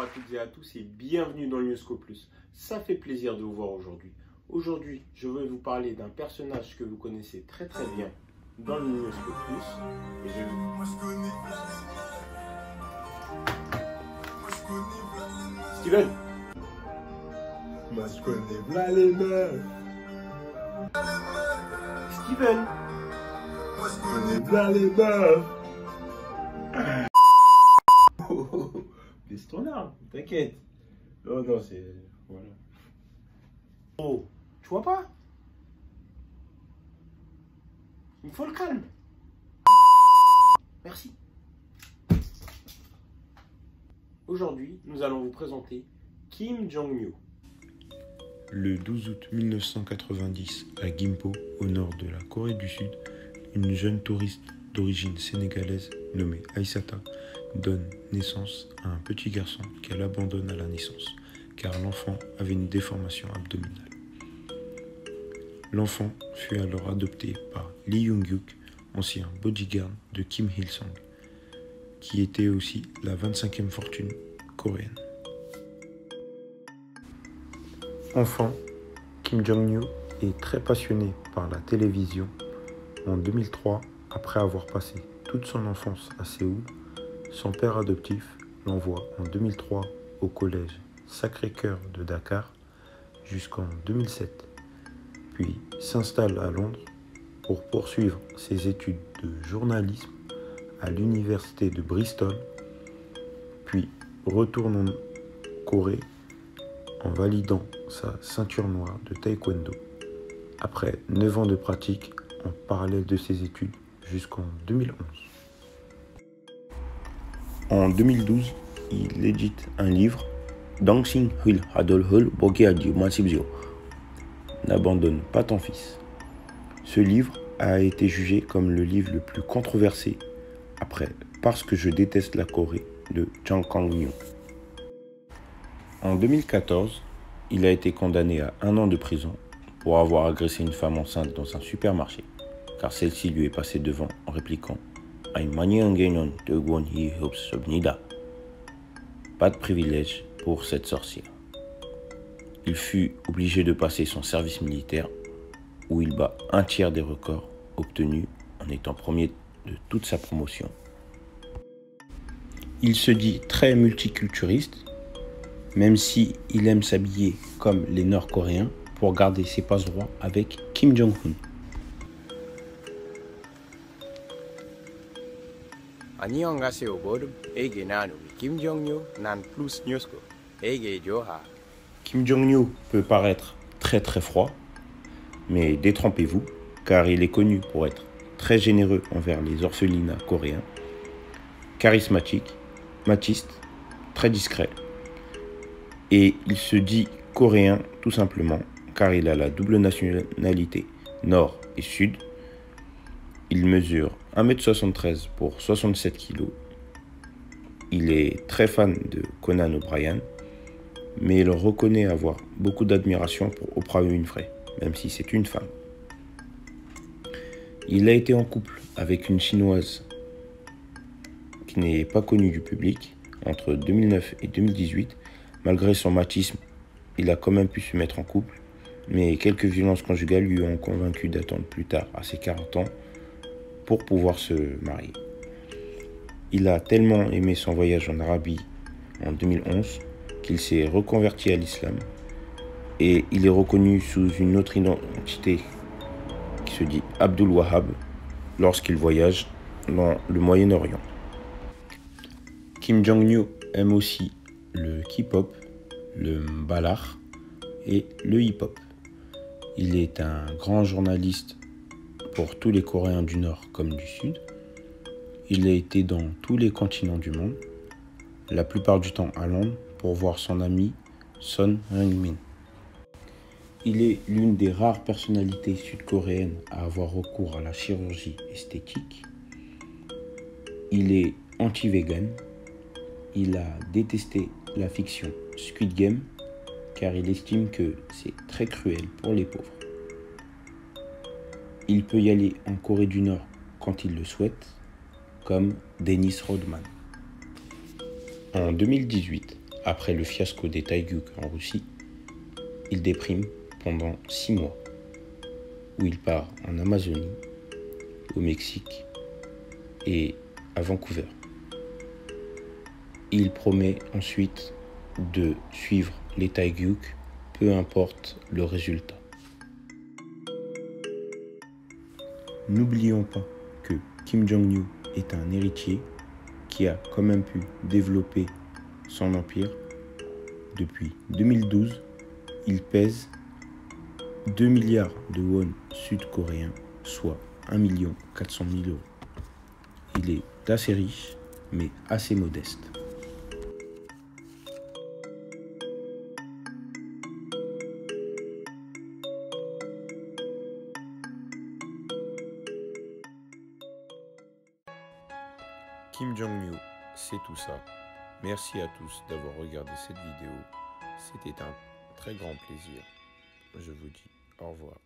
à toutes et à tous et bienvenue dans Newsco Plus. Ça fait plaisir de vous voir aujourd'hui. Aujourd'hui, je vais vous parler d'un personnage que vous connaissez très bien dans le Newsco Plus. Et Steven. Moi je connais v'là les meufs. Steven. Moi je connais v'là les meufs. Baisse ton arme, t'inquiète. Oh non, c'est... Voilà. Oh, tu vois pas? Il me faut le calme. Merci. Aujourd'hui, nous allons vous présenter Kim Jong-il. Le 12 août 1990, à Gimpo, au nord de la Corée du Sud, une jeune touriste d'origine sénégalaise nommée Aïssata donne naissance à un petit garçon qu'elle abandonne à la naissance, car l'enfant avait une déformation abdominale. L'enfant fut alors adopté par Lee Young-yuk, ancien bodyguard de Kim Il-sung, qui était aussi la 25e fortune coréenne. Enfant, Kim Jong-il est très passionné par la télévision. En 2003, après avoir passé toute son enfance à Séoul, son père adoptif l'envoie en 2003 au collège Sacré-Cœur de Dakar jusqu'en 2007, puis s'installe à Londres pour poursuivre ses études de journalisme à l'université de Bristol, puis retourne en Corée en validant sa ceinture noire de taekwondo, après 9 ans de pratique en parallèle de ses études jusqu'en 2011. En 2012, il édite un livre, Dancing Hul Hadol Hul Bokiadi Masibzio. N'abandonne pas ton fils. Ce livre a été jugé comme le livre le plus controversé après Parce que je déteste la Corée de Jang Kang-myung. En 2014, il a été condamné à 1 an de prison pour avoir agressé une femme enceinte dans un supermarché, car celle-ci lui est passée devant en répliquant « Pas de privilège pour cette sorcière ». Il fut obligé de passer son service militaire où il bat 1/3 des records obtenus en étant premier de toute sa promotion. Il se dit très multiculturiste, même si il aime s'habiller comme les Nord-Coréens pour garder ses passe-droits avec Kim Jong-un. 안녕하세요, 모름. 에게 나누 김정유 난 플러스 뉴스코. 에게 조하. Kim Jong-il peut paraître très froid, mais détrompez-vous, car il est connu pour être très généreux envers les orphelinats coréens, charismatique, machiste, très discret. Et il se dit coréen tout simplement car il a la double nationalité nord et sud. Il mesure 1m73 pour 67 kg. Il est très fan de Conan O'Brien, mais il reconnaît avoir beaucoup d'admiration pour Oprah Winfrey, même si c'est une femme. Il a été en couple avec une chinoise qui n'est pas connue du public entre 2009 et 2018. Malgré son machisme, il a quand même pu se mettre en couple, mais quelques violences conjugales lui ont convaincu d'attendre plus tard, à ses 40 ans, pour pouvoir se marier. Il a tellement aimé son voyage en Arabie en 2011 qu'il s'est reconverti à l'islam et il est reconnu sous une autre identité qui se dit Abdul Wahhab lorsqu'il voyage dans le Moyen-Orient. Kim Jong-il aime aussi le K-pop, le mbalakh et le hip-hop. Il est un grand journaliste pour tous les Coréens du Nord comme du Sud. Il a été dans tous les continents du monde, la plupart du temps à Londres pour voir son ami Son Heung-min. Il est l'une des rares personnalités sud-coréennes à avoir recours à la chirurgie esthétique. Il est anti-vegan. Il a détesté la fiction Squid Game car il estime que c'est très cruel pour les pauvres. Il peut y aller en Corée du Nord quand il le souhaite, comme Dennis Rodman. En 2018, Après le fiasco des Taeguk en Russie, il déprime pendant 6 mois, où il part en Amazonie, au Mexique et à Vancouver. Il promet ensuite de suivre les Taeguk, peu importe le résultat. N'oublions pas que Kim Jong-un est un héritier qui a quand même pu développer son empire. Depuis 2012, il pèse 2 milliards de won sud-coréens, soit 1 400 000 euros. Il est assez riche, mais assez modeste. Kim Jong-un, c'est tout ça. Merci à tous d'avoir regardé cette vidéo. C'était un très grand plaisir. Je vous dis au revoir.